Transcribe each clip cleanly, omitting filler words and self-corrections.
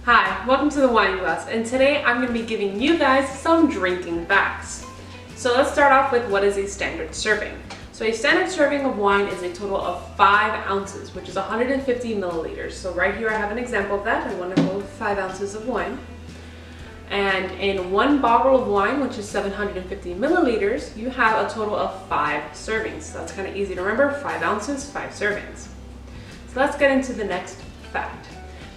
Hi, welcome to the Wine Glass, and today I'm going to be giving you guys some drinking facts. So let's start off with what is a standard serving. So a standard serving of wine is a total of 5 ounces, which is 150 milliliters. So right here I have an example of that. I want to hold 5 ounces of wine. And in one bottle of wine, which is 750 milliliters, you have a total of 5 servings. So that's kind of easy to remember, 5 ounces, 5 servings. So let's get into the next fact.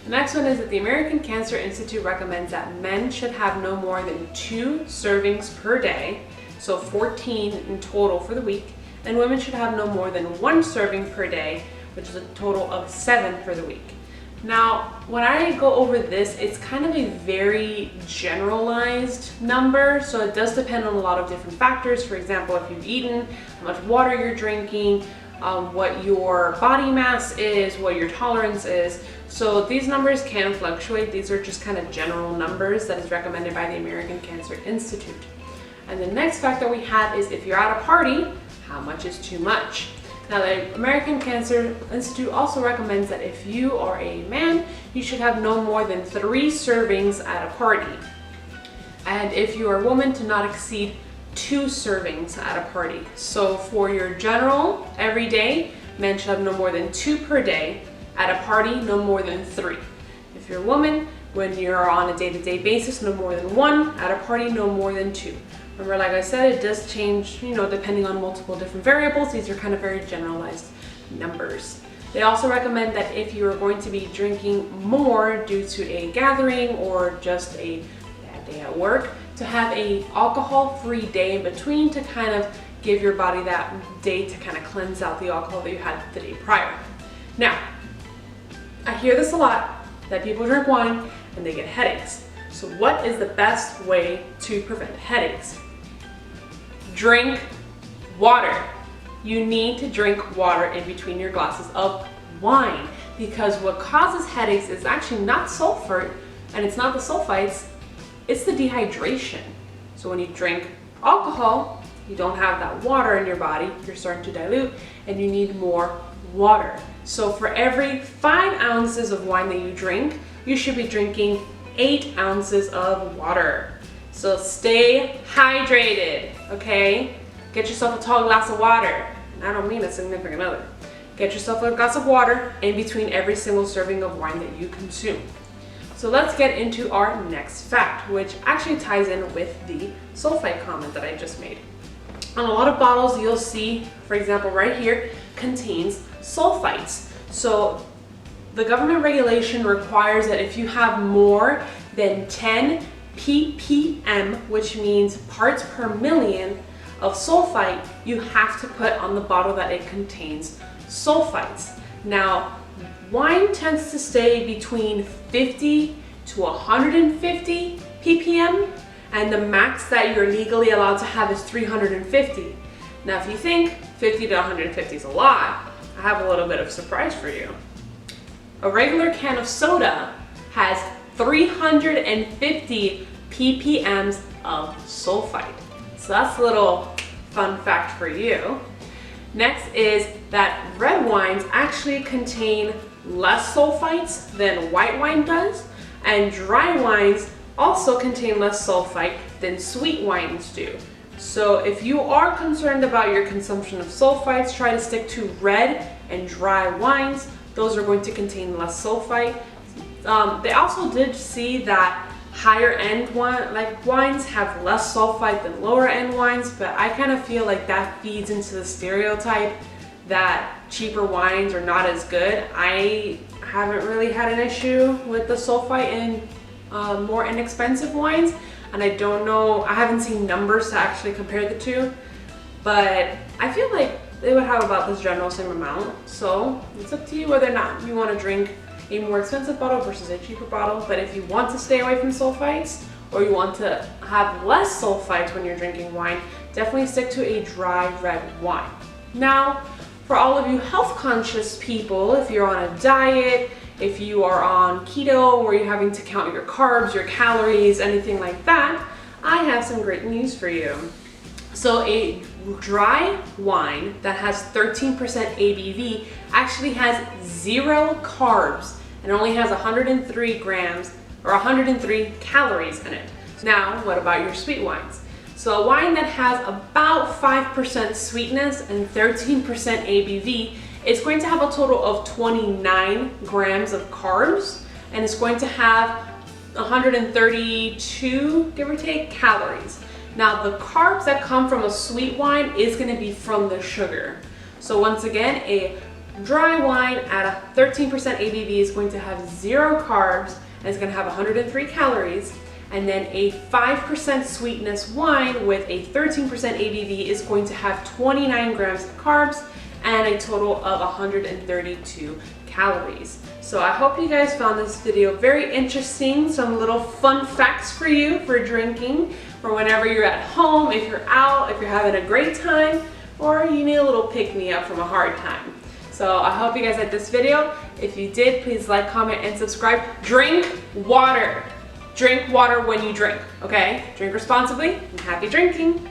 The next one is that the American Cancer Institute recommends that men should have no more than 2 servings per day, so 14 in total for the week, and women should have no more than 1 serving per day, which is a total of 7 for the week. Now, when I go over this, it's kind of a very generalized number, so it does depend on a lot of different factors. For example, if you've eaten, how much water you're drinking, what your body mass is, what your tolerance is. So these numbers can fluctuate. These are just kind of general numbers that is recommended by the American Cancer Institute. And the next fact that we have is if you're at a party, how much is too much? Now, the American Cancer Institute also recommends that if you are a man, you should have no more than 3 servings at a party. And if you are a woman, to not exceed 2 servings at a party. So for your general everyday, men should have no more than 2 per day. At a party, no more than 3. If you're a woman, when you're on a day-to-day basis, no more than 1. At a party, no more than 2. Remember, like I said, it does change, depending on multiple different variables. These are kind of very generalized numbers. They also recommend that if you are going to be drinking more due to a gathering or just a bad day at work, to have a alcohol-free day in between to kind of give your body that day to kind of cleanse out the alcohol that you had the day prior. Now, I hear this a lot, that people drink wine and they get headaches. So what is the best way to prevent headaches? Drink water. You need to drink water in between your glasses of wine, because what causes headaches is actually not sulfur, and it's not the sulfites, it's the dehydration. So when you drink alcohol, you don't have that water in your body, you're starting to dilute, and you need more water. So for every 5 ounces of wine that you drink, you should be drinking 8 ounces of water. So stay hydrated, okay? Get yourself a tall glass of water. And I don't mean a significant other. Get yourself a glass of water in between every single serving of wine that you consume. So let's get into our next fact, which actually ties in with the sulfite comment that I just made. On a lot of bottles, you'll see, for example, right here, contains sulfites. So the government regulation requires that if you have more than 10 ppm, which means parts per million of sulfite, you have to put on the bottle that it contains sulfites. Now, wine tends to stay between 50 to 150 ppm, and the max that you're legally allowed to have is 350. Now, if you think 50 to 150 is a lot, I have a little bit of surprise for you. A regular can of soda has 350 ppms of sulfite. So that's a little fun fact for you. Next is that red wines actually contain less sulfites than white wine does, and dry wines also contain less sulfite than sweet wines do. So if you are concerned about your consumption of sulfites, try to stick to red and dry wines. Those are going to contain less sulfite. They also did see that higher end wines have less sulfite than lower end wines, but I kind of feel like that feeds into the stereotype that cheaper wines are not as good. I haven't really had an issue with the sulfite in more inexpensive wines, and I don't know, I haven't seen numbers to actually compare the two, but I feel like they would have about this general same amount. So it's up to you whether or not you want to drink a more expensive bottle versus a cheaper bottle. But if you want to stay away from sulfites, or you want to have less sulfites when you're drinking wine, definitely stick to a dry red wine. Now, for all of you health conscious people, if you're on a diet, if you are on keto where you're having to count your carbs, your calories, anything like that, I have some great news for you. So a dry wine that has 13% ABV actually has 0 carbs and only has 103 grams or 103 calories in it. Now, what about your sweet wines? So a wine that has about 5% sweetness and 13% ABV is going to have a total of 29 grams of carbs, and it's going to have 132, give or take, calories. Now the carbs that come from a sweet wine is going to be from the sugar. So once again, a dry wine at a 13% ABV is going to have 0 carbs and it's going to have 103 calories. And then a 5% sweetness wine with a 13% ABV is going to have 29 grams of carbs and a total of 132 calories. So I hope you guys found this video very interesting. Some little fun facts for you for drinking, for whenever you're at home, if you're out, if you're having a great time, or you need a little pick-me-up from a hard time. So I hope you guys liked this video. If you did, please like, comment, and subscribe. Drink water. Drink water when you drink, okay? Drink responsibly and happy drinking.